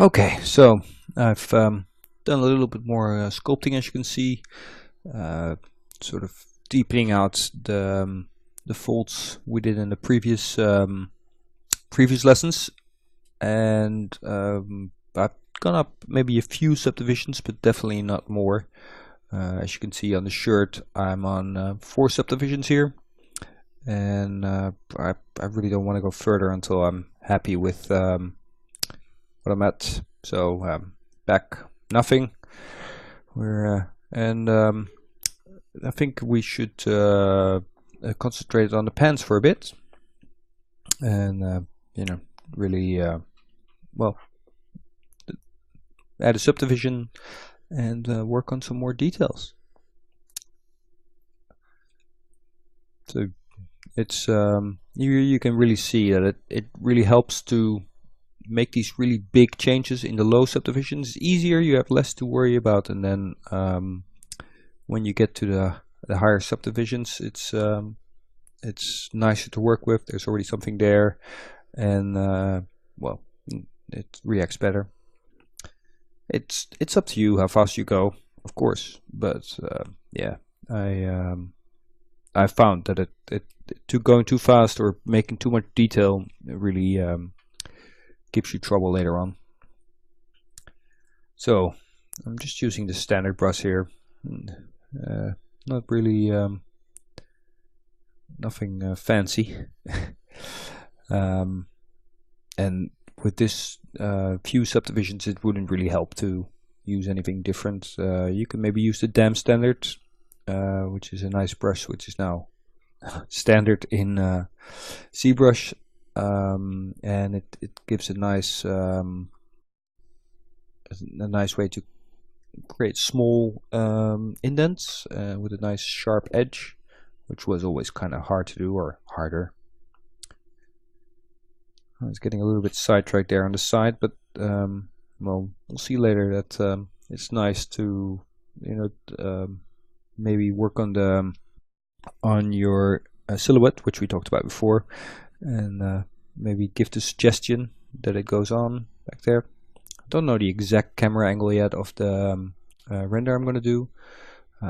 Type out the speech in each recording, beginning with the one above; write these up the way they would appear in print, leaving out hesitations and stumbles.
Okay, so I've done a little bit more sculpting, as you can see, sort of deepening out the folds we did in the previous lessons, and I've gone up maybe a few subdivisions, but definitely not more. As you can see on the shirt, I'm on 4 subdivisions here, and I really don't want to go further until I'm happy with what I'm at. So back nothing. We're and I think we should concentrate on the pants for a bit, and you know, really well, add a subdivision and work on some more details. So it's you can really see that it really helps to make these really big changes in the low subdivisions. It's easier, you have less to worry about, and then when you get to the higher subdivisions, it's nicer to work with. There's already something there, and well, it reacts better. It's up to you how fast you go, of course, but yeah, I found that going too fast or making too much detail really gives you trouble later on. So I'm just using the standard brush here, not really nothing fancy. And with this few subdivisions, it wouldn't really help to use anything different. You can maybe use the damp standard, which is a nice brush, which is now standard in ZBrush, and it gives a nice way to create small indents with a nice sharp edge, which was always kind of hard to do, or harder. I was getting a little bit sidetracked there on the side, but well, we'll see later that it's nice to, you know, maybe work on your silhouette, which we talked about before, and maybe give the suggestion that it goes on back there. I don't know the exact camera angle yet of the render I'm going to do,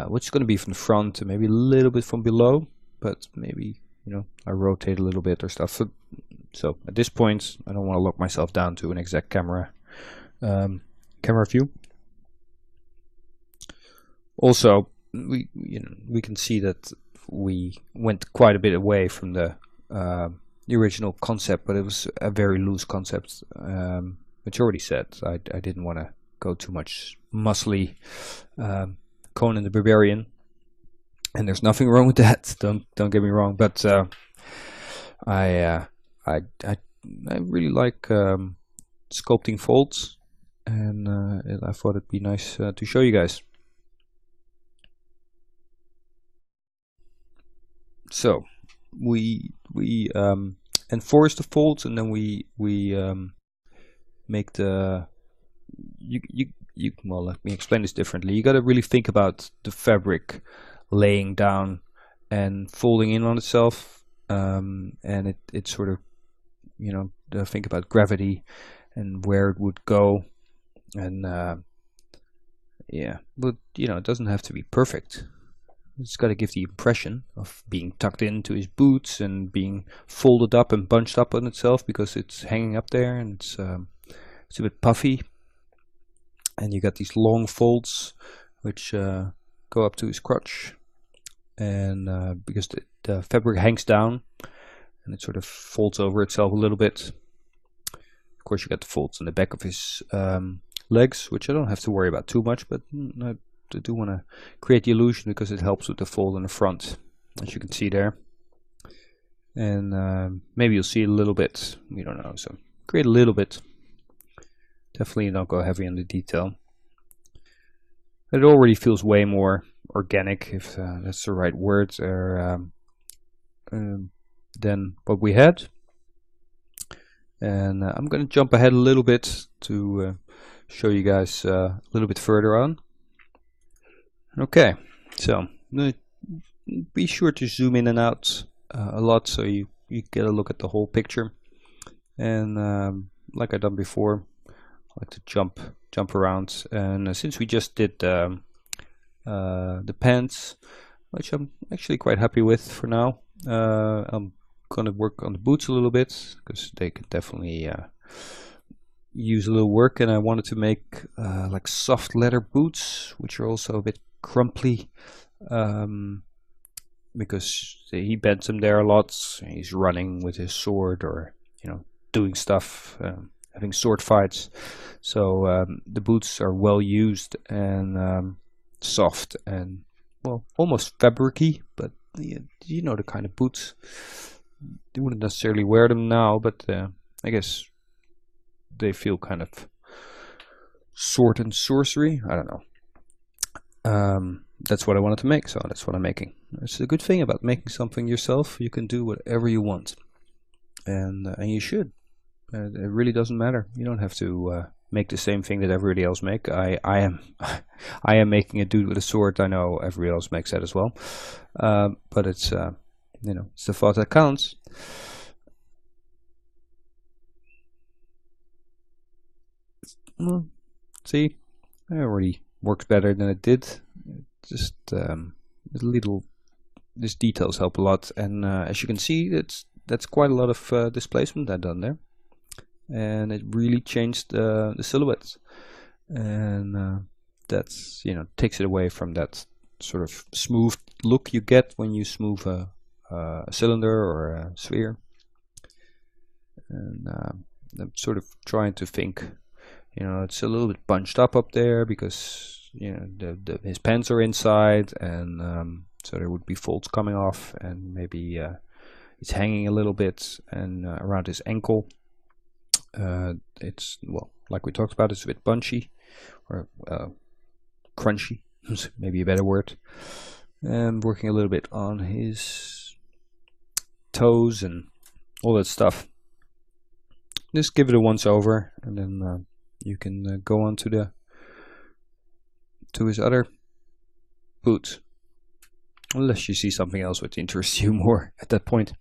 which is going to be from the front and maybe a little bit from below, but maybe, you know, I rotate a little bit or stuff. So at this point, I don't want to lock myself down to an exact camera view. Also, we can see that we went quite a bit away from the original concept, but it was a very loose concept, which I already said. I didn't want to go too much muscly Conan the Barbarian, and there's nothing wrong with that. Don't get me wrong, but I really like sculpting folds, and I thought it'd be nice to show you guys. So we enforce the folds, and then we make the well, let me explain this differently. You got to really think about the fabric laying down and folding in on itself, and it sort of, you know, think about gravity and where it would go, and yeah, but you know, it doesn't have to be perfect. It's got to give the impression of being tucked into his boots and being folded up and bunched up on itself, because it's hanging up there, and it's a bit puffy, and you got these long folds which go up to his crotch, and because the fabric hangs down and it sort of folds over itself a little bit. Of course, you got the folds in the back of his legs, which I don't have to worry about too much, but I do want to create the illusion because it helps with the fold in the front, as you can see there. And maybe you'll see a little bit, we don't know, so create a little bit. Definitely don't go heavy on the detail. It already feels way more organic, if that's the right word, or than what we had. And I'm going to jump ahead a little bit to show you guys a little bit further on. Okay, so be sure to zoom in and out a lot, so you get a look at the whole picture. And like I've done before, like to jump around. And since we just did the pants, which I'm actually quite happy with for now, I'm gonna work on the boots a little bit because they could definitely use a little work. And I wanted to make like soft leather boots, which are also a bit crumply, because he bends them there a lot. He's running with his sword, or doing stuff, having sword fights. So the boots are well used and soft and, well, almost fabricy, but you know the kind of boots. They wouldn't necessarily wear them now, but I guess they feel kind of sword and sorcery. I don't know. That's what I wanted to make, so that's what I'm making. It's a good thing about making something yourself. You can do whatever you want, and you should. It really doesn't matter. You don't have to make the same thing that everybody else make. I am I am making a dude with a sword. I know everybody else makes that as well, but it's it's the thought that counts. Well, see, it already works better than it did. Just these details help a lot, and as you can see, that's quite a lot of displacement I've done there, and it really changed the silhouettes, and that's takes it away from that sort of smooth look you get when you smooth a cylinder or a sphere. And I'm sort of trying to think, it's a little bit bunched up there because his pants are inside, and so there would be folds coming off, and maybe it's hanging a little bit, and around his ankle it's, well, like we talked about, it's a bit bunchy or crunchy, maybe a better word. And working a little bit on his toes and all that stuff. Just give it a once over, and then you can go on to his other boots, unless you see something else which interests you more at that point.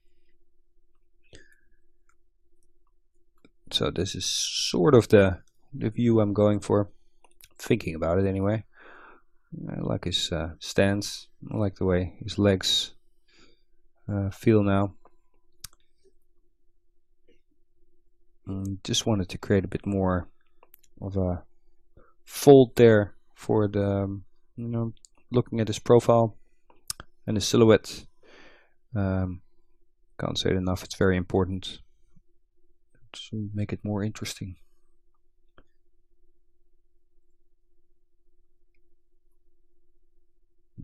So this is sort of the view I'm going for, thinking about it anyway. I like his stance. I like the way his legs feel now. Just wanted to create a bit more of a fold there for the, looking at his profile and his silhouette. Can't say it enough, it's very important to make it more interesting.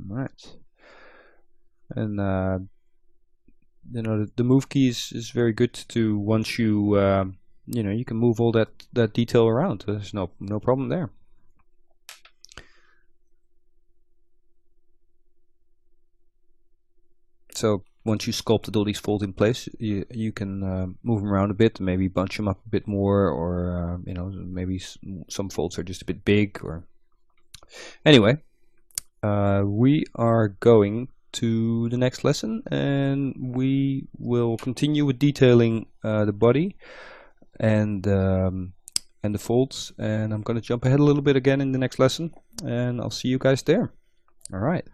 Right. And the move key is very good to, once you you can move all that detail around. There's no problem there. So once you sculpted all these folds in place, you can move them around a bit, maybe bunch them up a bit more, or maybe some folds are just a bit big. Or anyway, we are going to the next lesson, and we will continue with detailing the body and the folds. And I'm going to jump ahead a little bit again in the next lesson, and I'll see you guys there. All right.